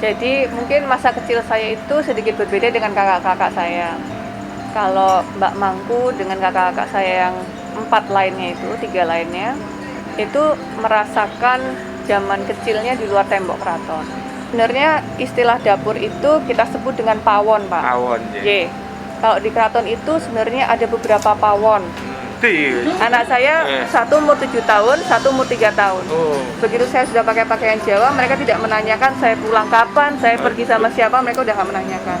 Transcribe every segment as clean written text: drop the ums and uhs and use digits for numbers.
Jadi mungkin masa kecil saya itu sedikit berbeda dengan kakak-kakak saya. Kalau Mbak Mangku dengan kakak-kakak saya yang 4 lainnya itu, 3 lainnya, itu merasakan zaman kecilnya di luar tembok keraton. Sebenarnya istilah dapur itu kita sebut dengan pawon, Pak. Pawon, Ye. Kalau di keraton itu sebenarnya ada beberapa pawon. Anak saya satu umur 7 tahun, satu umur 3 tahun. Begitu saya sudah pakai pakaian Jawa, mereka tidak menanyakan saya pulang kapan, saya pergi sama siapa, mereka udah nggak menanyakan.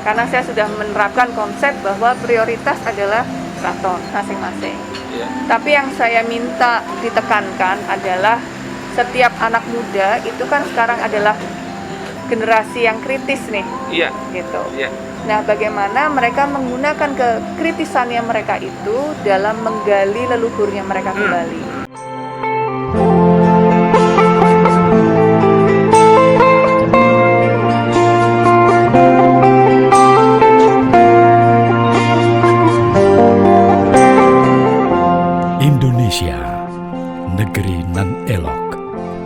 Karena saya sudah menerapkan konsep bahwa prioritas adalah keraton masing-masing. Tapi yang saya minta ditekankan adalah setiap anak muda itu kan sekarang adalah generasi yang kritis nih, gitu. Nah, bagaimana mereka menggunakan kekritisannya mereka itu dalam menggali leluhurnya mereka kembali. Indonesia, negeri nan elok,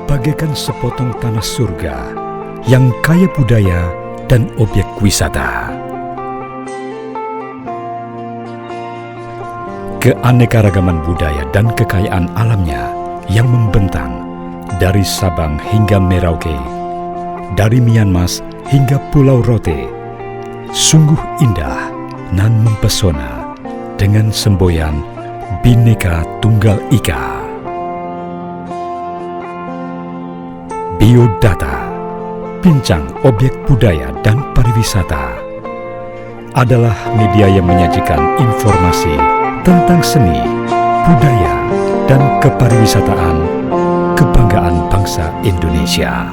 bagaikan sepotong tanah surga yang kaya budaya dan objek wisata. Keanekaragaman budaya dan kekayaan alamnya yang membentang dari Sabang hingga Merauke, dari Myanmar hingga Pulau Rote, sungguh indah nan mempesona dengan semboyan Bhinneka Tunggal Ika. Biodata, bincang objek budaya dan pariwisata, adalah media yang menyajikan informasi tentang seni, budaya, dan kepariwisataan kebanggaan bangsa Indonesia.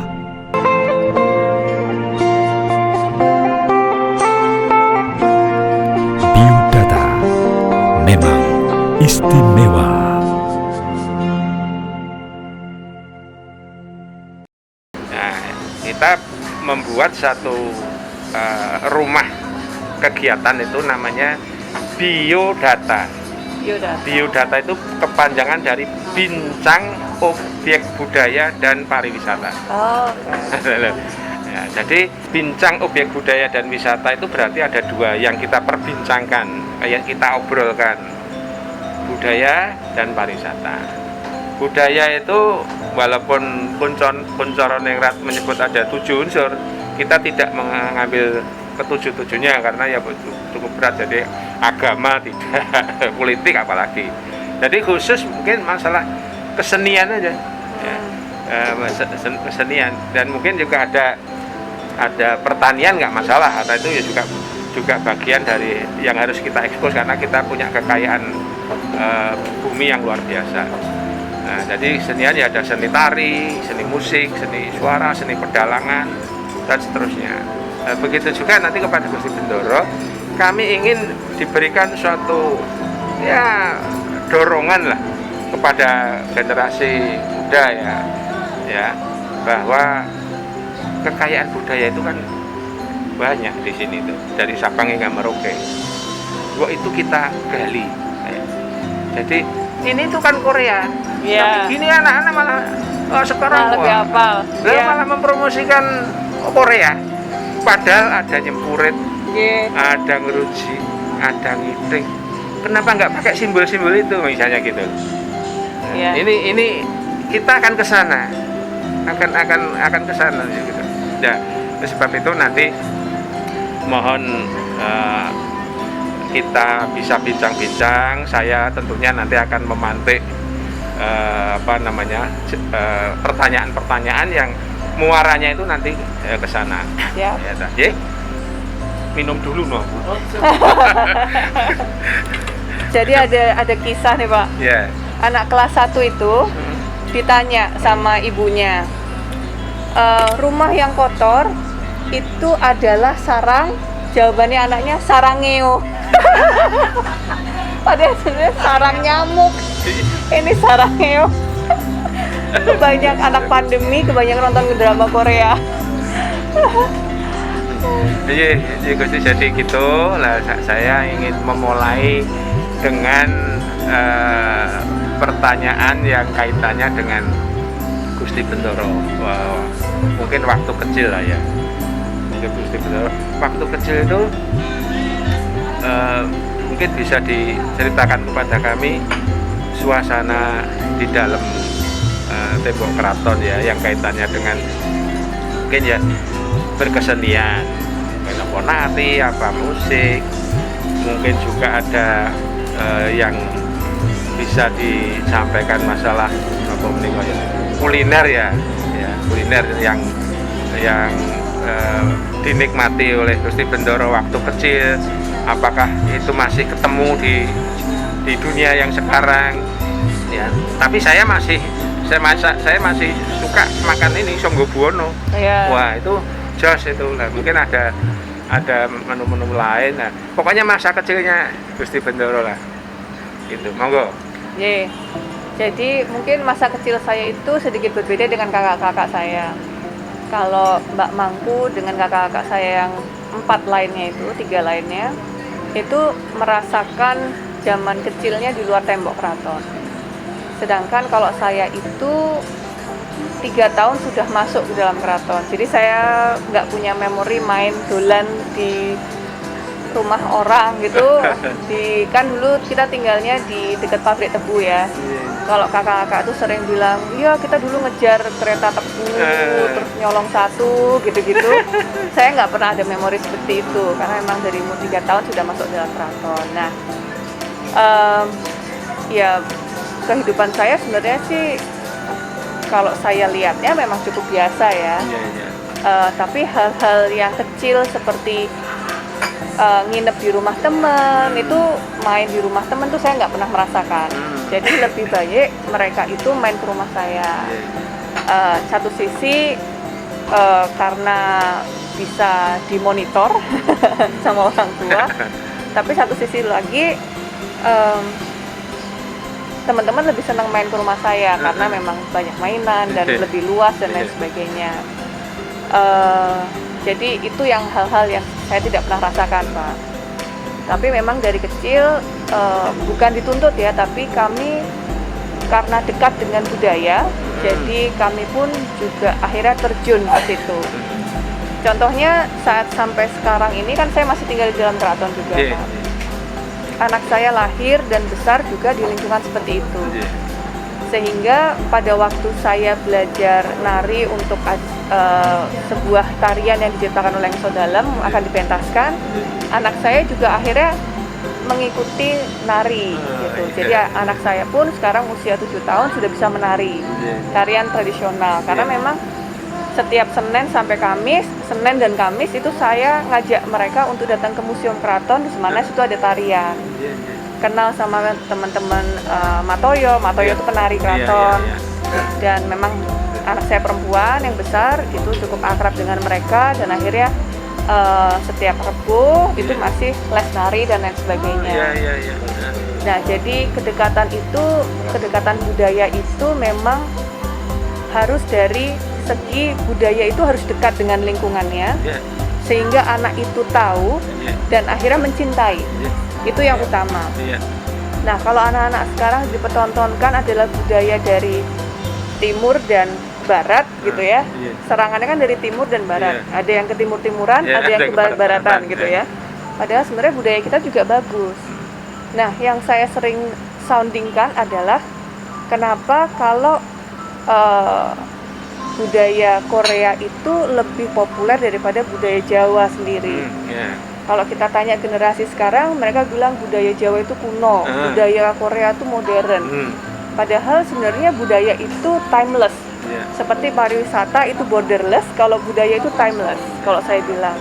Biodata memang istimewa. Nah, kita membuat satu rumah kegiatan itu namanya biodata. Biodata itu kepanjangan dari bincang objek budaya dan pariwisata. Ya, jadi bincang objek budaya dan wisata itu berarti ada 2 yang kita perbincangkan, yang kita obrolkan, budaya dan pariwisata. Budaya itu walaupun Kuncoro Ningrat menyebut ada 7 unsur, kita tidak mengambil ke-7-7-nya karena ya cukup berat, jadi agama tidak, politik apalagi. Jadi khusus mungkin masalah kesenian aja, ya, kesenian, dan mungkin juga ada pertanian nggak masalah, atau itu ya juga bagian dari yang harus kita ekspos karena kita punya kekayaan bumi yang luar biasa. Nah, jadi kesenian ya ada seni tari, seni musik, seni suara, seni pedalangan, dan seterusnya. Begitu juga nanti kepada Gusti Bendoro, kami ingin diberikan suatu dorongan lah kepada generasi muda ya bahwa kekayaan budaya itu kan banyak di sini tuh, dari Sabang hingga Merauke. Itu kita gali. Jadi ini tuh kan Korea. Tapi gini anak-anak malah sekarang lebih hafal. Malah mempromosikan Korea. Padahal ada nyempurit, ada ngeruji, ada ngiting. Kenapa nggak pakai simbol-simbol itu misalnya gitu? Ini kita akan ke sana, akan ke sana gitu. Ya, sebab itu nanti mohon kita bisa bincang-bincang. Saya tentunya nanti akan memantik pertanyaan-pertanyaan yang muaranya itu nanti ke sana. Ya. Minum dulu no. Jadi ada kisah nih, Pak. Anak kelas 1 itu ditanya sama ibunya, rumah yang kotor itu adalah sarang. Jawabannya anaknya sarangeo. Padahal sebenarnya sarang nyamuk. Ini sarangeo. Banyak anak pandemi, kebanyakan nonton drama Korea. Jadi gitu lah, saya ingin memulai dengan pertanyaan yang kaitannya dengan Gusti Bendoro. mungkin waktu kecil lah ya. Gusti Bendoro waktu kecil itu mungkin bisa diceritakan kepada kami suasana di dalam tembok keraton ya, yang kaitannya dengan mungkin ya berkesenian, apa nari, apa musik, mungkin juga ada yang bisa disampaikan masalah apa ya, kuliner ya, kuliner yang dinikmati oleh Gusti Bendoro waktu kecil. Apakah itu masih ketemu di dunia yang sekarang ya? Tapi saya masih suka makan ini Songgo Buwono. Wah, itu jos itu lah. Mungkin ada menu-menu lain. Nah, pokoknya masa kecilnya Gusti Bendoro lah. Gitu. Monggo. Jadi mungkin masa kecil saya itu sedikit berbeda dengan kakak-kakak saya. Kalau Mbak Mangku dengan kakak-kakak saya yang 3 lainnya itu merasakan zaman kecilnya di luar tembok keraton. Sedangkan kalau saya itu 3 tahun sudah masuk ke dalam keraton. Jadi saya nggak punya memori main dolan di rumah orang gitu. Kan dulu kita tinggalnya di dekat pabrik tebu ya. Kalau kakak-kakak tuh sering bilang, iya kita dulu ngejar kereta tebu, terus nyolong 1, gitu-gitu. Saya nggak pernah ada memori seperti itu, karena memang dari umur 3 tahun sudah masuk dalam keraton. Nah, ya kehidupan saya sebenarnya sih, kalau saya lihatnya memang cukup biasa ya. Tapi hal-hal yang kecil seperti nginep di rumah teman, itu main di rumah teman tuh saya nggak pernah merasakan. Jadi lebih baik mereka itu main ke rumah saya. Satu sisi karena bisa dimonitor sama orang tua, tapi satu sisi lagi teman-teman lebih senang main ke rumah saya karena memang banyak mainan dan lebih luas dan lain sebagainya. Jadi itu yang hal-hal yang saya tidak pernah rasakan, Pak. Tapi memang dari kecil bukan dituntut ya, tapi kami karena dekat dengan budaya, jadi kami pun juga akhirnya terjun ke situ. Contohnya saat sampai sekarang ini kan saya masih tinggal di dalam keraton juga, Pak. Anak saya lahir dan besar juga di lingkungan seperti itu. Sehingga pada waktu saya belajar nari untuk sebuah tarian yang diciptakan oleh Engso Dalem akan dipentaskan, anak saya juga akhirnya mengikuti nari gitu. Jadi anak saya pun sekarang usia 7 tahun sudah bisa menari tarian tradisional, karena memang setiap Senin sampai Kamis, Senin dan Kamis itu saya ngajak mereka untuk datang ke Museum Keraton, di mana situ ada tarian. Kenal sama teman-teman Matoyo itu penari keraton. Dan memang anak saya perempuan yang besar itu cukup akrab dengan mereka, dan akhirnya setiap Rebo itu masih les nari dan lain sebagainya. Nah, jadi kedekatan budaya itu memang harus dari segi budaya itu harus dekat dengan lingkungannya, sehingga anak itu tahu dan akhirnya mencintai. Itu yang utama. Nah, kalau anak-anak sekarang dipertontonkan adalah budaya dari timur dan barat gitu ya. Serangannya kan dari timur dan barat. Ada yang ke timur-timuran, ada yang ke barat-baratan gitu ya. Padahal sebenarnya budaya kita juga bagus. Nah, yang saya sering soundingkan adalah kenapa kalau budaya Korea itu lebih populer daripada budaya Jawa sendiri. Kalau kita tanya generasi sekarang, mereka bilang budaya Jawa itu kuno, budaya Korea itu modern. Padahal sebenarnya budaya itu timeless. Seperti pariwisata itu borderless, kalau budaya itu timeless, kalau saya bilang.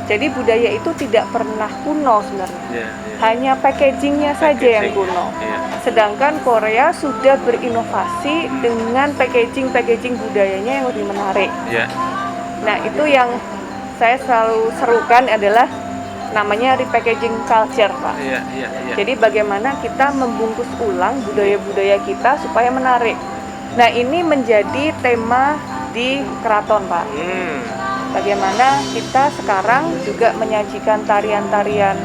Jadi budaya itu tidak pernah kuno sebenarnya. Hanya packagingnya saja yang kuno. Sedangkan Korea sudah berinovasi dengan packaging budayanya yang lebih menarik. Nah, itu yang saya selalu serukan adalah namanya repackaging culture, Pak. Jadi bagaimana kita membungkus ulang budaya-budaya kita supaya menarik. Nah, ini menjadi tema di keraton, Pak. Bagaimana kita sekarang juga menyajikan tarian-tarian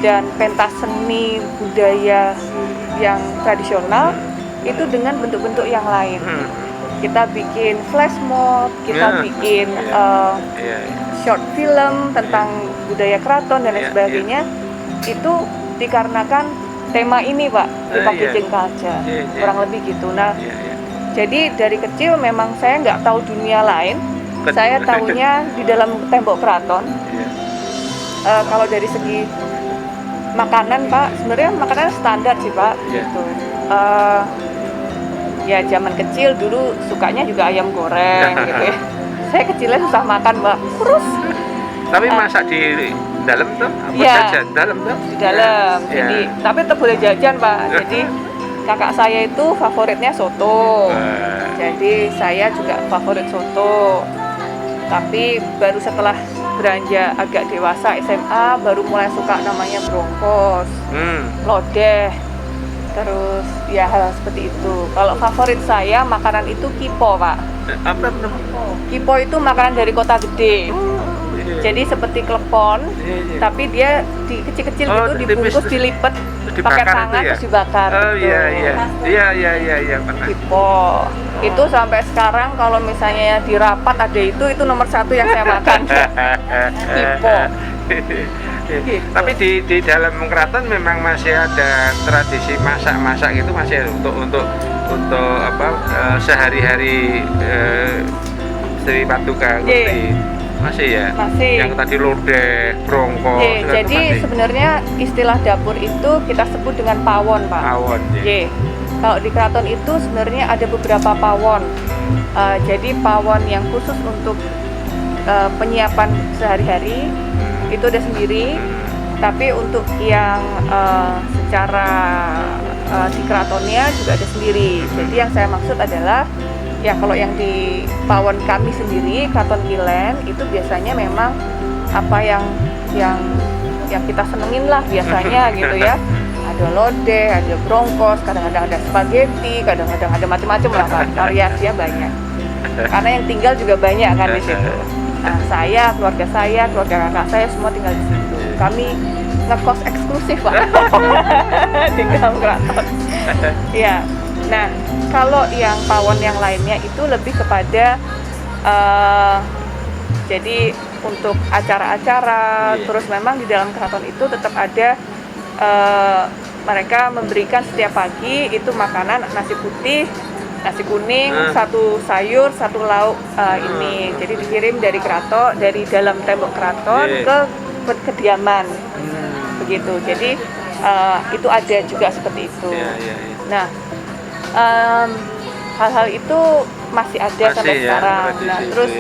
dan pentas seni budaya yang tradisional itu dengan bentuk-bentuk yang lain. kita bikin flash mob, kita bikin short film tentang budaya keraton dan lain sebagainya. Itu dikarenakan tema ini Pak, di packaging culture, kurang lebih gitu. Nah, jadi dari kecil memang saya nggak tahu dunia lain, saya tahunya di dalam tembok keraton. Kalau dari segi makanan Pak, sebenarnya makanan standar sih Pak, gitu. Ya zaman kecil dulu sukanya juga ayam goreng gitu ya. Saya kecilnya susah makan Mbak, terus. Tapi masak di dalam tuh? Apa jajan dalam tuh? Di dalam. Jadi tapi tetap boleh jajan Pak. Jadi kakak saya itu favoritnya soto. Jadi saya juga favorit soto. Tapi baru setelah beranjak agak dewasa SMA baru mulai suka namanya brongkos, lodeh. Terus ya hal seperti itu. Kalau favorit saya makanan itu kipo Pak. Apa? Kipo itu makanan dari Kota Gede. Jadi seperti klepon, tapi dia kecil-kecil gitu dibungkus, dilipet pakai tangan terus dibakar. Oh iya. Kipo. Itu sampai sekarang kalau misalnya di rapat ada itu nomor 1 yang saya makan. Kipo. Gitu. Tapi di dalam keraton memang masih ada tradisi masak-masak gitu, masih untuk apa sehari-hari Sri Paduka Gusti. Masih ya? Masih. Yang tadi lodeh, brongkos. Jadi sebenarnya istilah dapur itu kita sebut dengan pawon Pak. Pawon. Kalau di keraton itu sebenarnya ada beberapa pawon. Jadi pawon yang khusus untuk penyiapan sehari-hari itu ada sendiri, tapi untuk yang secara di keratonnya juga ada sendiri. Jadi yang saya maksud adalah ya kalau yang di pawon kami sendiri, Keraton Kilen itu biasanya memang apa yang kita senengin lah biasanya gitu ya. Ada lodeh, ada brongkos, kadang-kadang ada spaghetti, kadang-kadang ada macam-macam lah variasinya banyak. Karena yang tinggal juga banyak kan di situ. Nah, keluarga kakak saya semua tinggal di situ. Kami ngekos eksklusif Pak. Tinggal keraton. Ya. Nah, kalau yang pawon yang lainnya itu lebih kepada jadi untuk acara-acara, terus memang di dalam keraton itu tetap ada mereka memberikan setiap pagi itu makanan nasi putih, nasi kuning, 1 sayur, 1 lauk ini. Jadi dikirim dari keraton, dari dalam tembok keraton ke kediaman. Begitu. Jadi itu ada juga seperti itu. Nah, hal-hal itu masih ada sampai sekarang. Nah, terus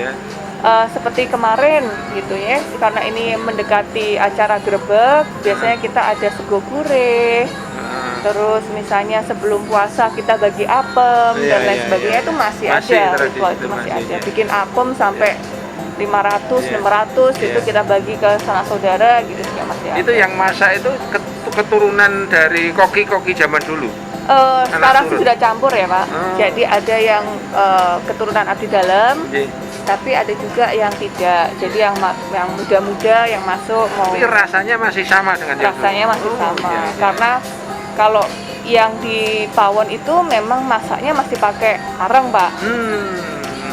seperti kemarin gitu ya, karena ini mendekati acara grebek, biasanya kita ada sego gurih. Terus misalnya sebelum puasa kita bagi apem dan lain sebagainya itu masih ada. Ritual itu masih ada. Bikin apem sampai 500, 600 itu kita bagi ke sanak saudara gitu juga masih ada. Itu yang masak itu keturunan dari koki-koki zaman dulu. Sekarang sih sudah campur ya Pak. Jadi ada yang keturunan abdi dalam, tapi ada juga yang tidak. Jadi yang muda-muda yang masuk mau. Tapi rasanya masih sama dengan yang rasanya masih sama. Karena kalau yang di pawon itu memang masaknya masih pakai areng Pak.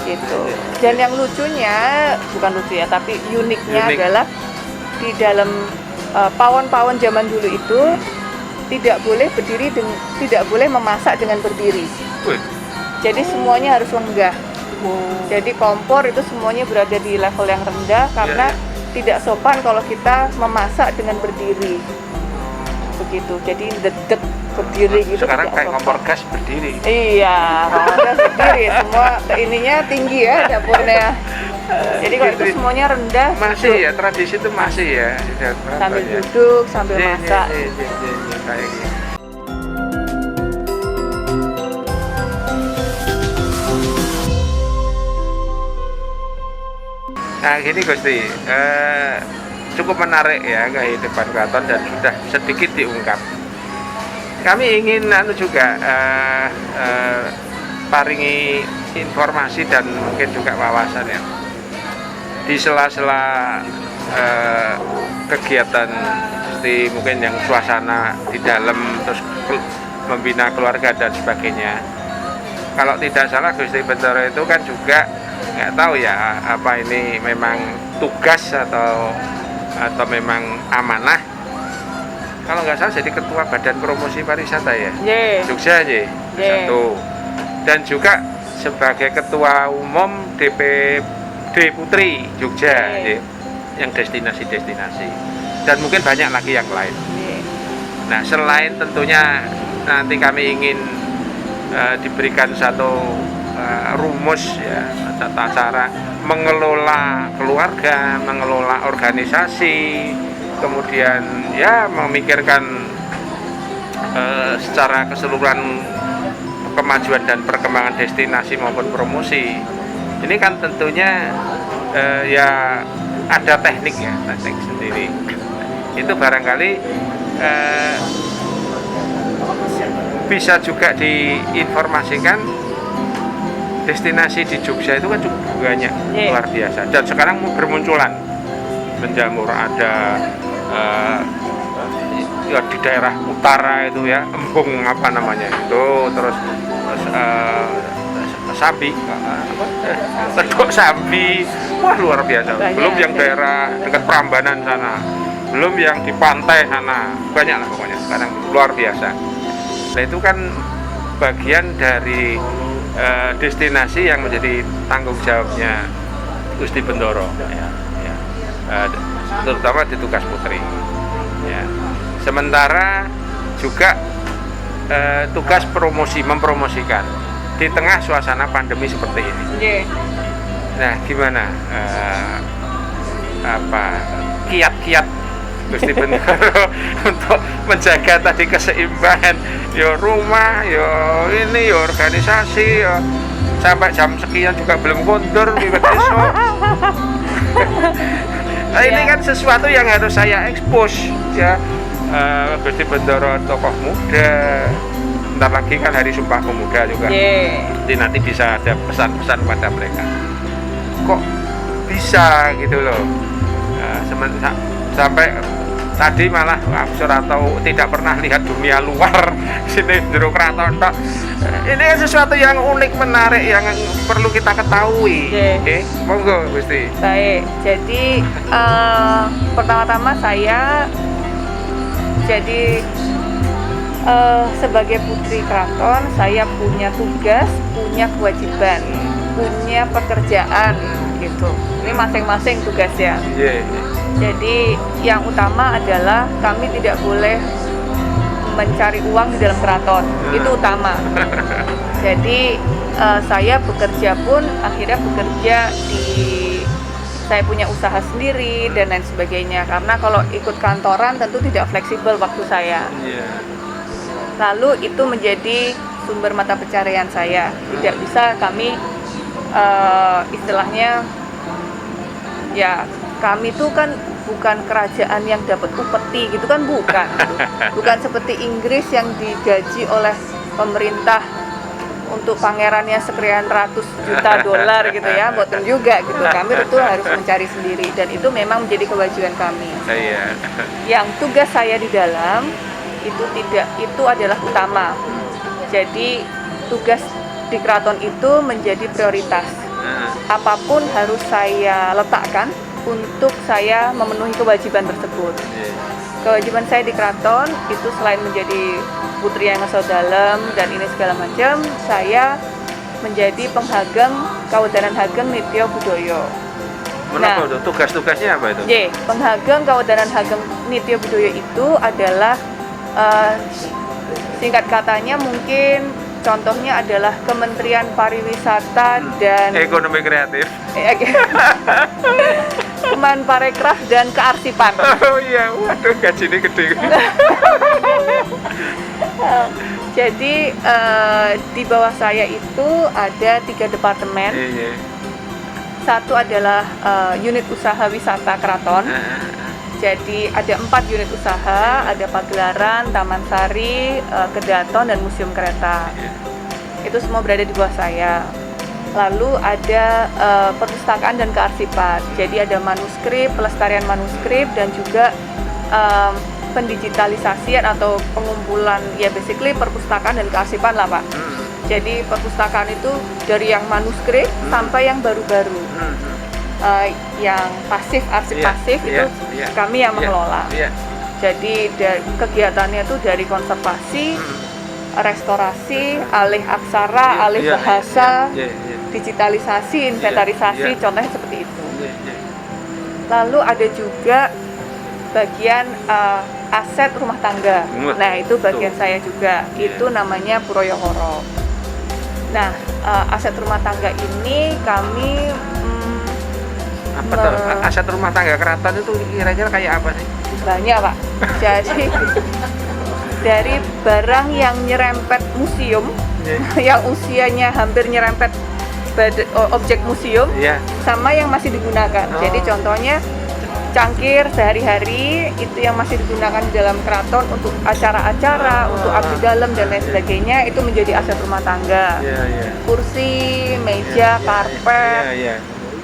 Gitu. Dan yang lucunya, bukan lucu ya, tapi uniknya adalah di dalam pawon-pawon zaman dulu itu tidak boleh berdiri tidak boleh memasak dengan berdiri. Jadi semuanya harus lenggah. Jadi kompor itu semuanya berada di level yang rendah karena tidak sopan kalau kita memasak dengan berdiri. Begitu. Jadi dedek berdiri gitu. Sekarang kayak kompor gas berdiri. Iya, kompor gas berdiri. Semua ininya tinggi ya dapurnya. Jadi kalau itu semuanya rendah. Masih duduk. Ya, tradisi itu masih ya. Sambil duduk, sambil masak. Kayak gitu. Nah gini Gusti, cukup menarik ya kehidupan keraton dan sudah sedikit diungkap. Kami ingin juga paringi informasi dan mungkin juga wawasan ya. Di sela-sela kegiatan seperti mungkin yang suasana di dalam terus membina keluarga dan sebagainya. kalau tidak salah Gusti Bendoro itu kan juga nggak tahu ya apa ini memang tugas atau memang amanah. Kalau nggak salah jadi ketua Badan Promosi Pariwisata ya. Jogja aja. Satu. Dan juga sebagai ketua umum DPD Putri Jogja yang destinasi-destinasi. Dan mungkin banyak lagi yang lain. Nah, selain tentunya nanti kami ingin diberikan satu rumus ya, tata cara mengelola keluarga, mengelola organisasi, kemudian ya memikirkan secara keseluruhan kemajuan dan perkembangan destinasi maupun promosi. Ini kan tentunya ya ada teknik ya, teknik sendiri. Itu barangkali bisa juga diinformasikan. Destinasi di Jogja itu kan cukup banyak, luar biasa. Dan sekarang bermunculan, menjamur, ada ya di daerah utara itu ya, embung apa namanya itu, terus Sambi, Tegok Sambi, wah luar biasa. Belum yang daerah dekat Prambanan sana, belum yang di pantai sana, banyak lah pokoknya sekarang luar biasa. Nah itu kan bagian dari destinasi yang menjadi tanggung jawabnya Gusti Bendoro ya. Terutama di tugas putri ya. Sementara juga tugas mempromosikan di tengah suasana pandemi seperti ini. Nah gimana kiat-kiat Gusti Bendoro untuk menjaga tadi keseimbangan ya rumah, ya ini, ya organisasi, ya sampai jam sekian juga belum kondur wiwit esok. Nah, ini kan sesuatu yang harus saya expose ya. Gusti Bendoro tokoh muda, bentar lagi kan Hari Sumpah Pemuda juga. Jadi nanti bisa ada pesan-pesan pada mereka. Kok bisa gitu loh. Sampai tadi malah aku tahu tidak pernah lihat dunia luar sini jero kraton tok. Ini kan sesuatu yang unik, menarik, yang perlu kita ketahui. Monggo Gusti. Baik, jadi pertama-tama saya jadi sebagai putri keraton, saya punya tugas, punya kewajiban, punya pekerjaan gitu. Ini masing-masing tugasnya. Jadi yang utama adalah kami tidak boleh mencari uang di dalam keraton, itu utama. Jadi saya bekerja pun akhirnya bekerja saya punya usaha sendiri dan lain sebagainya. Karena kalau ikut kantoran tentu tidak fleksibel waktu saya. Lalu itu menjadi sumber mata pencarian saya. Tidak bisa kami istilahnya ya, kami itu kan bukan kerajaan yang dapat upeti gitu kan, bukan seperti Inggris yang digaji oleh pemerintah untuk pangerannya sekian ratus juta dolar gitu ya, boten juga gitu. Kami itu harus mencari sendiri dan itu memang menjadi kewajiban kami. Yang tugas saya di dalam itu adalah utama. Jadi tugas di keraton itu menjadi prioritas. Apapun harus saya letakkan untuk saya memenuhi kewajiban tersebut. Kewajiban saya di keraton itu selain menjadi putri yang ngasal dalam dan ini segala macam, saya menjadi penghageng Kawedanan Hageng Nitya Budaya. Menapa itu? Tugas-tugasnya apa itu? Penghageng Kawedanan Hageng Nitya Budaya itu adalah singkat katanya mungkin contohnya adalah Kementerian Pariwisata dan Ekonomi Kreatif. Kemenparekraf dan Kearsipan. Oh iya, waduh gajinya gede. Jadi di bawah saya itu ada 3 departemen. Satu adalah unit usaha wisata keraton. Jadi ada 4 unit usaha, ada Pagelaran, Taman Sari, Kedaton, dan Museum Kereta. Itu semua berada di bawah saya. Lalu ada perpustakaan dan kearsipan. Jadi ada manuskrip, pelestarian manuskrip, dan juga pendigitalisasian atau pengumpulan, ya basically perpustakaan dan kearsipan lah Pak. Jadi perpustakaan itu dari yang manuskrip sampai yang baru-baru. Yang pasif, arsip pasif itu kami yang mengelola. Jadi kegiatannya itu dari konservasi, restorasi, alih aksara, alih bahasa, digitalisasi, inventarisasi, contohnya seperti itu. Lalu ada juga bagian aset rumah tangga. Nah, itu bagian saya juga. Itu namanya Puroyohoro. Nah, aset rumah tangga ini kami aset rumah tangga keraton itu kira-kira kayak apa sih? Banyak, Pak. Jadi dari barang yang nyerempet museum, yang usianya hampir nyerempet objek museum, sama yang masih digunakan. Jadi contohnya cangkir sehari-hari itu yang masih digunakan di dalam keraton untuk acara-acara, untuk abdi dalam dan lain sebagainya, itu menjadi aset rumah tangga. Kursi, meja,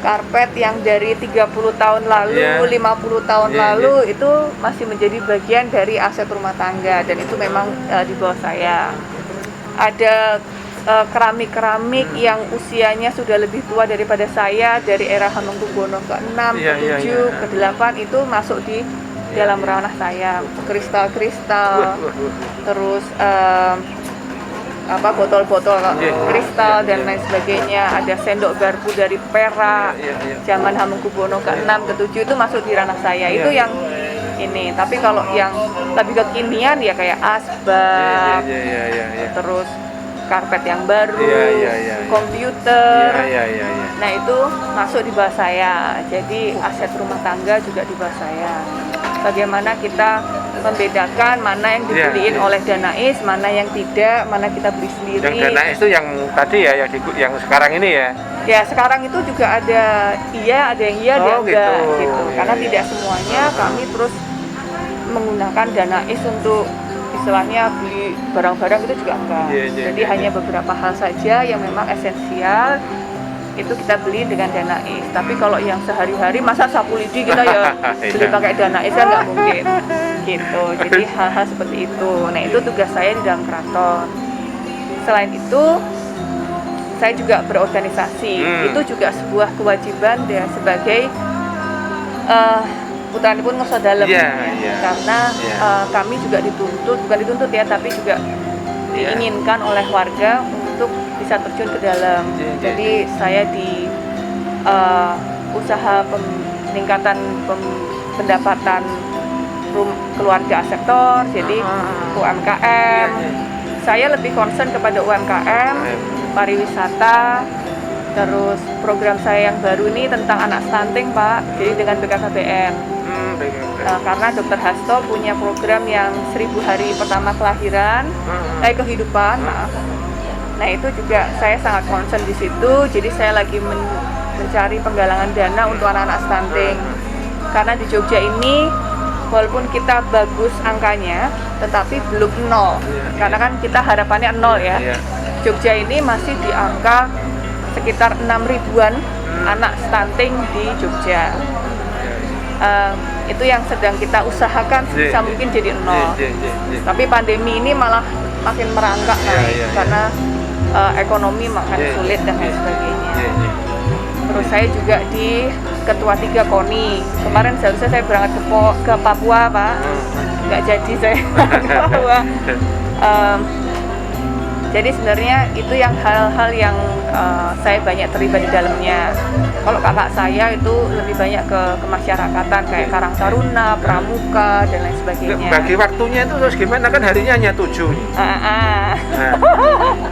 karpet yang dari 30 tahun lalu, 50 tahun lalu itu masih menjadi bagian dari aset rumah tangga, dan itu memang di bawah saya. Ada keramik-keramik yang usianya sudah lebih tua daripada saya, dari era Hamengkubuwono ke-6, ke-7, ke-8 itu masuk di dalam ranah saya. Kristal-kristal, terus botol-botol kristal dan lain sebagainya. Ada sendok garpu dari perak zaman Hamengkubuwono ke-6, ke-7 itu masuk di ranah saya. Itu yang ini. Tapi kalau yang lebih kekinian ya kayak asbak, terus karpet yang baru, komputer. Nah, itu masuk di bawah saya. Jadi aset rumah tangga juga di bawah saya. Bagaimana kita membedakan mana yang dibeliin oleh Danais, mana yang tidak, mana kita beli sendiri. Yang Danais itu yang tadi ya, yang sekarang ini ya? Ya, sekarang itu juga ada ada yang iya, ada yang enggak gitu. Karena tidak semuanya kami terus menggunakan Danais untuk istilahnya beli barang-barang itu juga enggak. Jadi hanya beberapa hal saja yang memang esensial itu kita beli dengan Danais. Tapi kalau yang sehari-hari masa sapu lidi kita ya beli pakai Danais kan nggak mungkin gitu. Jadi hal-hal seperti itu. Nah, itu tugas saya di dalam keraton. Selain itu saya juga berorganisasi. Itu juga sebuah kewajiban ya sebagai Putranipun Ngerso Dalem, karena kami juga bukan dituntut ya, tapi juga diinginkan oleh warga untuk bisa terjun ke dalam. Jadi saya di usaha peningkatan pendapatan keluarga sektor, jadi UMKM. Saya lebih concern kepada UMKM, pariwisata. Terus program saya yang baru ini tentang anak stunting, Pak. Jadi dengan BKKBN. Karena Dr. Hasto punya program yang 1000 hari pertama kehidupan, maaf. Nah, itu juga saya sangat concern di situ. Jadi saya lagi mencari penggalangan dana untuk anak-anak stunting. Karena di Jogja ini walaupun kita bagus angkanya, tetapi belum 0. Karena kan kita harapannya 0 ya. Jogja ini masih di angka sekitar 6.000-an anak stunting di Jogja. Itu yang sedang kita usahakan sebisa mungkin jadi 0. Tapi pandemi ini malah makin merangkak naik karena ekonomi makin sulit dan lain sebagainya. Terus saya juga di Ketua 3 KONI. Kemarin seharusnya saya berangkat ke Papua, Pak. Nggak jadi saya ke Papua. Jadi sebenarnya itu yang hal-hal yang saya banyak terlibat di dalamnya. Kalau kakak saya itu lebih banyak ke kemasyarakatan kayak Karang Taruna, Pramuka dan lain sebagainya. Bagi waktunya itu terus gimana, kan harinya hanya 7. Nah,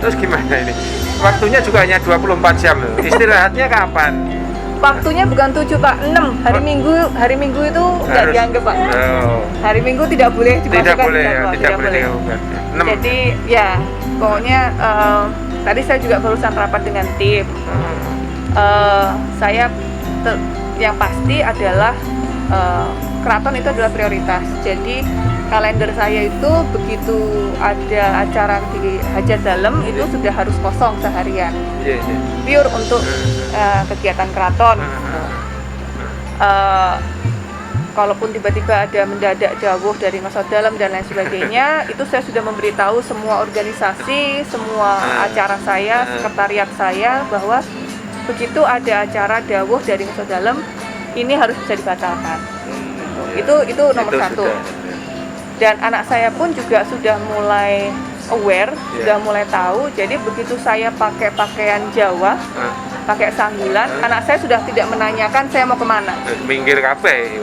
terus gimana ini? Waktunya juga hanya 24 jam. Istirahatnya kapan? Waktunya bukan 7, Pak, 6. Hari Minggu itu nggak dianggap, Pak. Hari Minggu tidak boleh dimasukkan. Tidak boleh. Jadi ya pokoknya tadi saya juga barusan rapat dengan tim. Saya yang pasti adalah keraton itu adalah prioritas. Jadi kalender saya itu begitu ada acara di Hajat Dalem itu sudah harus kosong seharian. Pure untuk kegiatan keraton. kalaupun tiba-tiba ada mendadak jauh dari masa dalam dan lain sebagainya, itu saya sudah memberitahu semua organisasi, semua acara saya, sekretariat saya, bahwa begitu ada acara dawuh dari masa dalam, ini harus bisa dibatalkan. Itu nomor satu. Dan anak saya pun juga sudah mulai aware, sudah mulai tahu. Jadi begitu saya pakai pakaian Jawa, pakai sanggulan, anak saya sudah tidak menanyakan saya mau kemana. Minggir kabeh.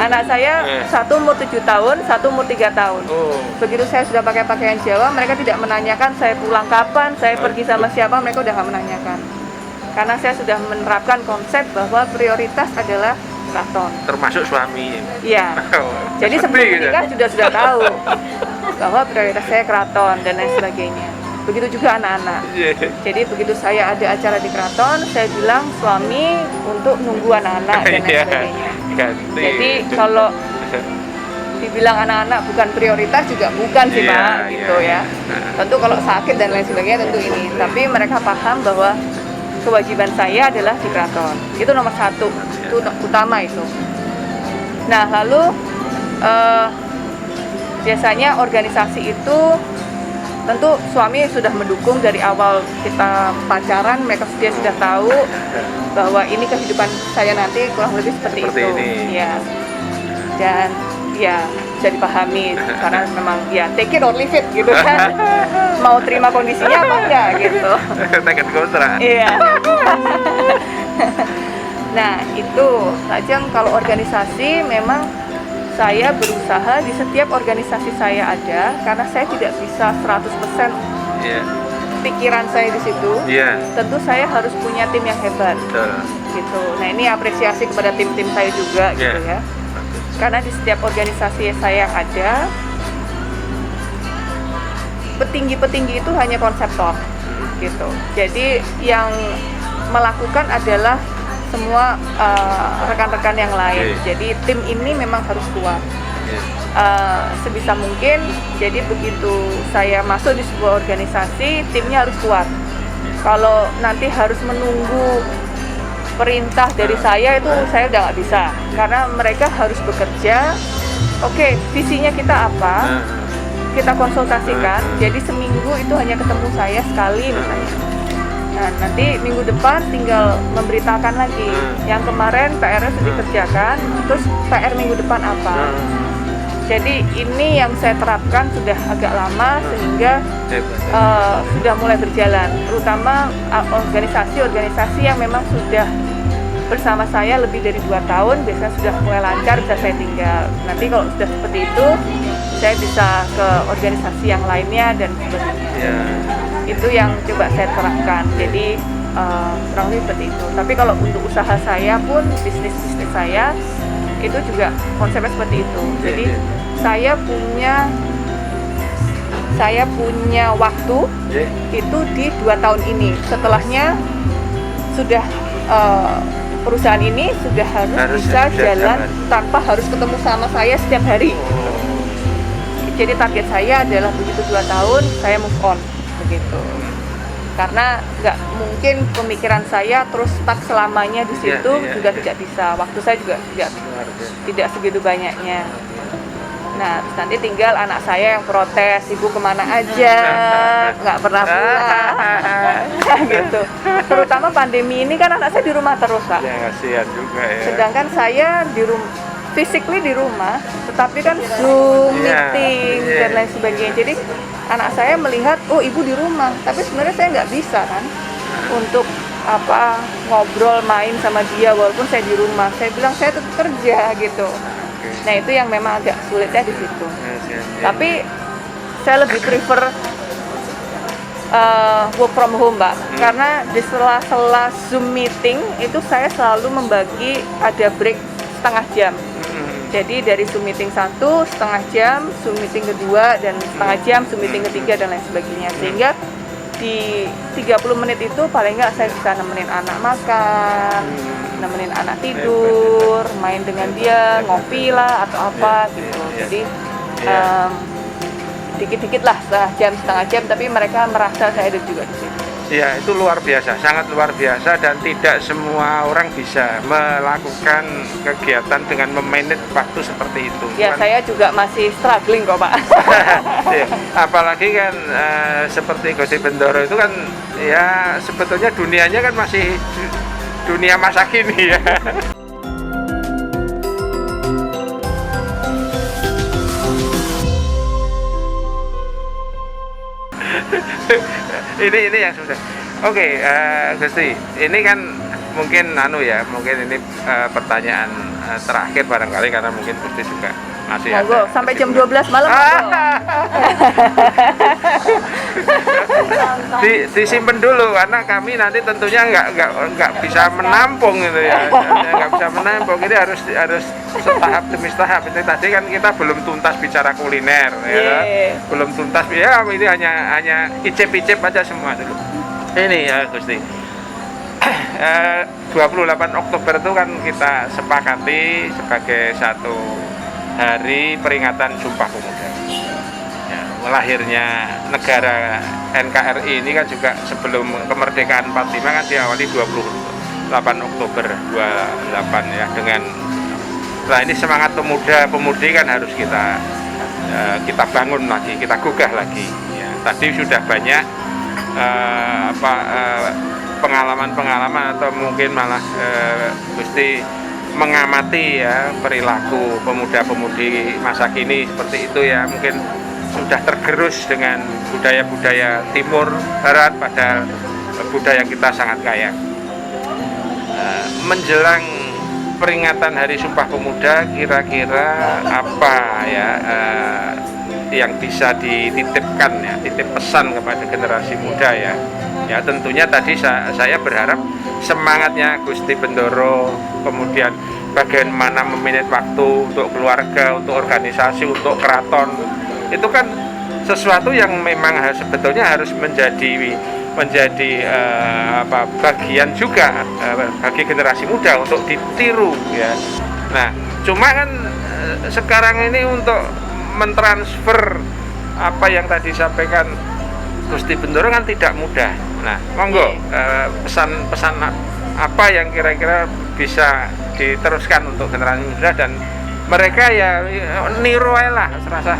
Anak saya satu umur 7 tahun, satu umur 3 tahun. Begitu saya sudah pakai pakaian Jawa, mereka tidak menanyakan saya pulang kapan, saya pergi sama siapa, mereka udah nggak menanyakan. Karena saya sudah menerapkan konsep bahwa prioritas adalah keraton. Termasuk suami. Iya. Jadi sebelum menikah sudah tahu bahwa prioritas saya keraton dan lain sebagainya. Begitu juga anak-anak. Jadi begitu saya ada acara di keraton, saya bilang suami untuk nunggu anak-anak dan lain sebagainya. Jadi kalau dibilang anak-anak bukan prioritas juga bukan sih Pak, gitu ya. Tentu kalau sakit dan lain sebagainya tentu ini. Tapi mereka paham bahwa kewajiban saya adalah di keraton. Itu nomor satu, itu utama itu. Nah lalu biasanya organisasi itu tentu suami sudah mendukung dari awal kita pacaran, mereka sudah tahu bahwa ini kehidupan saya nanti kurang lebih seperti itu. Ini. Ya. Dan ya bisa dipahami karena memang ya take it or leave it gitu kan. Mau terima kondisinya apa enggak gitu. Take it kontrak. Iya. Nah, itu saja kalau organisasi memang saya berusaha di setiap organisasi saya ada, karena saya tidak bisa 100% pikiran saya di situ. Tentu saya harus punya tim yang hebat. Gitu. Nah, ini apresiasi kepada tim-tim saya juga gitu ya. Karena di setiap organisasi saya yang ada, petinggi-petinggi itu hanya konseptor gitu. Jadi yang melakukan adalah semua rekan-rekan yang lain. Jadi tim ini memang harus kuat. Sebisa mungkin, jadi begitu saya masuk di sebuah organisasi, timnya harus kuat. Kalau nanti harus menunggu perintah dari saya, itu saya udah nggak bisa. Karena mereka harus bekerja. Oke, visinya kita apa? Kita konsultasikan. Jadi seminggu itu hanya ketemu saya sekali misalnya. Nah, nanti minggu depan tinggal memberitakan lagi. Yang kemarin PR-nya sudah dikerjakan, terus PR minggu depan apa. Jadi ini yang saya terapkan sudah agak lama sehingga sudah mulai berjalan. Terutama organisasi-organisasi yang memang sudah bersama saya lebih dari 2 tahun, biasanya sudah mulai lancar, bisa saya tinggal. Nanti kalau sudah seperti itu, saya bisa ke organisasi yang lainnya dan sebagainya. Itu yang coba saya terapkan. Jadi kurang lebih seperti itu. Tapi kalau untuk usaha saya pun, bisnis saya itu juga konsepnya seperti itu. Jadi saya punya waktu itu di 2 tahun ini. Setelahnya sudah perusahaan ini sudah harus bisa jalan tanpa harus ketemu sama saya setiap hari. Jadi target saya adalah begitu 2 tahun saya move on begitu. Karena nggak mungkin pemikiran saya terus stuck selamanya di situ, juga tidak bisa. Waktu saya juga tidak segitu banyaknya. Nah, nanti tinggal anak saya yang protes, ibu kemana aja, nggak pernah pulang, gitu. Terutama pandemi ini kan anak saya di rumah terus, Pak. Ya, kasihan juga ya. Sedangkan saya di rumah, physically di rumah, tetapi kan Zoom, meeting, dan lain sebagainya. Jadi anak saya melihat, oh ibu di rumah, tapi sebenarnya saya nggak bisa kan untuk ngobrol, main sama dia walaupun saya di rumah. Saya bilang saya tetap kerja gitu. Nah itu yang memang agak sulitnya di situ. Tapi saya lebih prefer work from home, Mbak. Karena di sela-sela Zoom meeting itu saya selalu membagi ada break setengah jam. Jadi dari Zoom meeting 1, setengah jam, Zoom meeting kedua, dan setengah jam, Zoom meeting ketiga, dan lain sebagainya. Sehingga di 30 menit itu paling nggak saya bisa nemenin anak makan, nemenin anak tidur, main dengan dia, ngopi lah atau apa gitu. Jadi dikit-dikit lah setengah jam, tapi mereka merasa saya ada juga di situ. Ya, itu luar biasa, sangat luar biasa, dan tidak semua orang bisa melakukan kegiatan dengan memanage waktu seperti itu. Ya, saya juga masih struggling kok, Pak. Ya, apalagi kan seperti Gusti Bendoro itu kan ya sebetulnya dunianya kan masih dunia masa kini ya. ini yang sudah. Oke, Gusti, ini kan mungkin mungkin ini pertanyaan terakhir barangkali, karena mungkin Gusti juga masih monggo, ada sampai jam 12 malam. Disimpan dulu, karena kami nanti tentunya nggak bisa menampung gitu ya, nggak bisa menampung. Ini harus setahap demi setahap. Ini tadi kan kita belum tuntas bicara kuliner, ya, belum tuntas. Ya, ini hanya icip-icip aja semua dulu. Ini ya Gusti, 28 Oktober itu kan kita sepakati sebagai satu hari peringatan Sumpah Pemuda. Ya, lahirnya negara NKRI ini kan juga sebelum kemerdekaan 45 kan diawali 28 Oktober 28 ya, dengan ini semangat pemuda-pemudi kan harus kita bangun lagi, kita gugah lagi. Ya, tadi sudah banyak pengalaman-pengalaman atau mungkin malah Gusti mengamati ya perilaku pemuda-pemudi masa kini seperti itu ya, mungkin sudah tergerus dengan budaya-budaya timur barat, pada budaya kita sangat kaya. Menjelang peringatan Hari Sumpah Pemuda, kira-kira apa ya yang bisa dititipkan ya, titip pesan kepada generasi muda ya. Ya tentunya tadi saya berharap semangatnya Gusti Bendoro, kemudian bagaimana memanage waktu untuk keluarga, untuk organisasi, untuk keraton, itu kan sesuatu yang memang sebetulnya harus menjadi bagian juga bagi generasi muda untuk ditiru ya. Nah, cuma kan sekarang ini untuk mentransfer apa yang tadi sampaikan Gusti Bendoro kan tidak mudah. Nah, monggo pesan-pesan apa yang kira-kira bisa diteruskan untuk generasi muda, dan mereka ya niru ae lah, serasa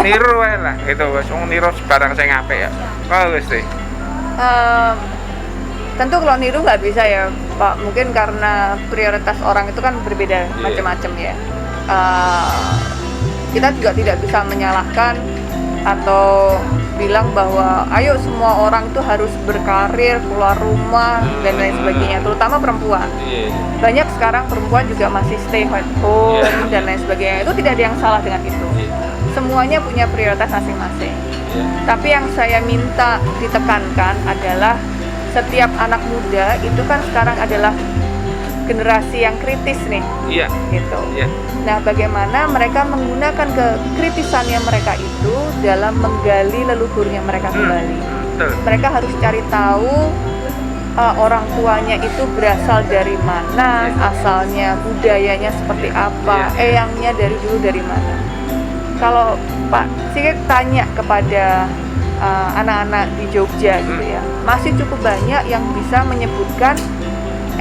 niru ae lah gitu, wis niru barang sing apik ya. Oh, Gusti. Tentu kalau niru nggak bisa ya, Pak. Mungkin karena prioritas orang itu kan berbeda macam-macam ya. Kita juga tidak bisa menyalahkan atau bilang bahwa ayo semua orang itu harus berkarir, keluar rumah dan lain sebagainya, terutama perempuan. Banyak sekarang perempuan juga masih stay at home dan lain sebagainya. Itu tidak ada yang salah dengan itu. Semuanya punya prioritas masing-masing. Tapi yang saya minta ditekankan adalah setiap anak muda itu kan sekarang adalah generasi yang kritis nih, gitu. Nah, bagaimana mereka menggunakan kekritisannya mereka itu dalam menggali leluhurnya mereka kembali. Mereka harus cari tahu orang tuanya itu berasal dari mana, asalnya, budayanya seperti apa, eyangnya dari dulu dari mana. Kalau Pak Sigit tanya kepada anak-anak di Jogja gitu ya, masih cukup banyak yang bisa menyebutkan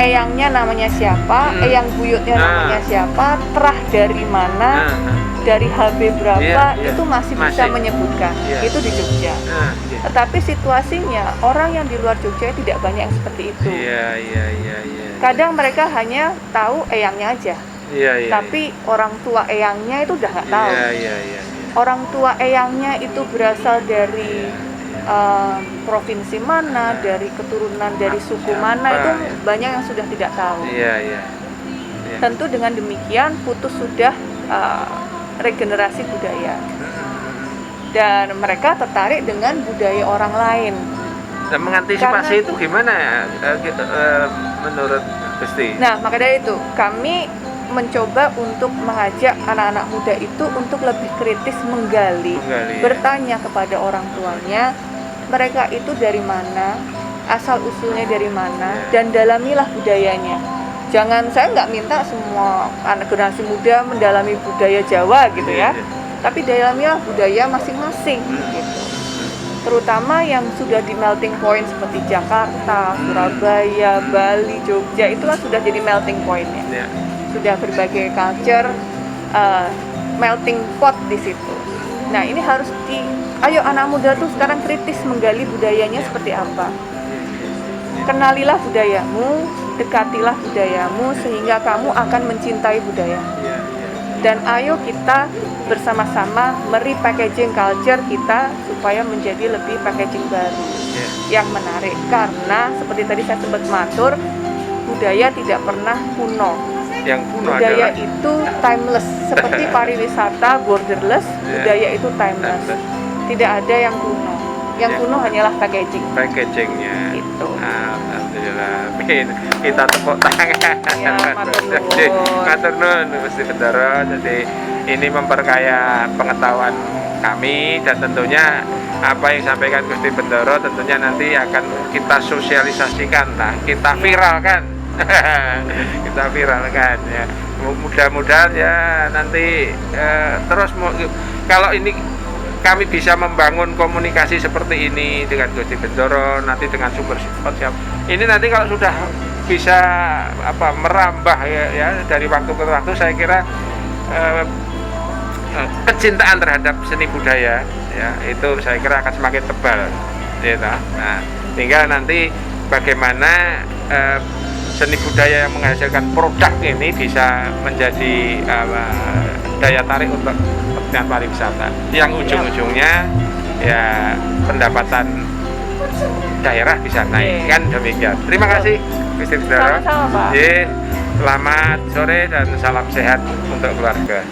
eyangnya namanya siapa, eyang buyutnya namanya siapa, terah dari mana, dari HB berapa, itu masih bisa menyebutkan. Itu di Jogja. Tetapi situasinya orang yang di luar Jogja tidak banyak yang seperti itu. Kadang mereka hanya tahu eyangnya aja, tapi orang tua eyangnya itu udah nggak tahu. Orang tua eyangnya itu berasal dari provinsi mana, dari keturunan, dari suku mana, itu banyak yang sudah tidak tahu. Tentu dengan demikian putus sudah regenerasi budaya, dan mereka tertarik dengan budaya orang lain. Dan mengantisipasi itu gimana ya menurut Gusti? Nah, maka dari itu kami mencoba untuk mengajak anak-anak muda itu untuk lebih kritis menggali bertanya kepada orang tuanya, mereka itu dari mana, asal usulnya dari mana, dan dalamilah budayanya. Saya nggak minta semua anak generasi muda mendalami budaya Jawa gitu ya, tapi dalamilah budaya masing-masing gitu. terutama yang sudah di melting point seperti Jakarta, Surabaya, Bali, Jogja, itu kan sudah jadi melting point-nya. Ya. Sudah berbagai culture melting pot di situ. Nah, ini harus ayo anak muda tuh sekarang kritis menggali budayanya seperti apa. Kenalilah budayamu, dekatilah budayamu sehingga kamu akan mencintai budaya. Dan ayo kita bersama-sama merepackaging culture kita supaya menjadi lebih packaging baru yang menarik. Karena seperti tadi saya sempat matur, budaya tidak pernah kuno. Yang kuno Budaya adalah itu timeless, seperti pariwisata borderless, budaya itu timeless. Tidak ada yang kuno. Yang kuno hanyalah packagingnya. Itu. Alhamdulillah. Kita tepuk tangan. Ya, matur nuwun Gusti Bendoro. Jadi ini memperkaya pengetahuan kami dan tentunya apa yang disampaikan Gusti Bendoro tentunya nanti akan kita sosialisasikan lah, kita viralkan. Kita viralkan ya. Mudah-mudahan ya nanti terus kalau ini kami bisa membangun komunikasi seperti ini dengan Gusti Bendoro, nanti dengan sumber siap. Ini nanti kalau sudah bisa merambah ya dari waktu ke waktu, saya kira kecintaan terhadap seni budaya ya itu saya kira akan semakin tebal. Ya, nah, tinggal nanti bagaimana seni budaya yang menghasilkan produk ini bisa menjadi daya tarik untuk kepentingan pariwisata yang ujung-ujungnya ya pendapatan daerah bisa naik kan demikian. Terima kasih Gusti Bendoro. Sama-sama, Pak. Selamat sore dan salam sehat untuk keluarga.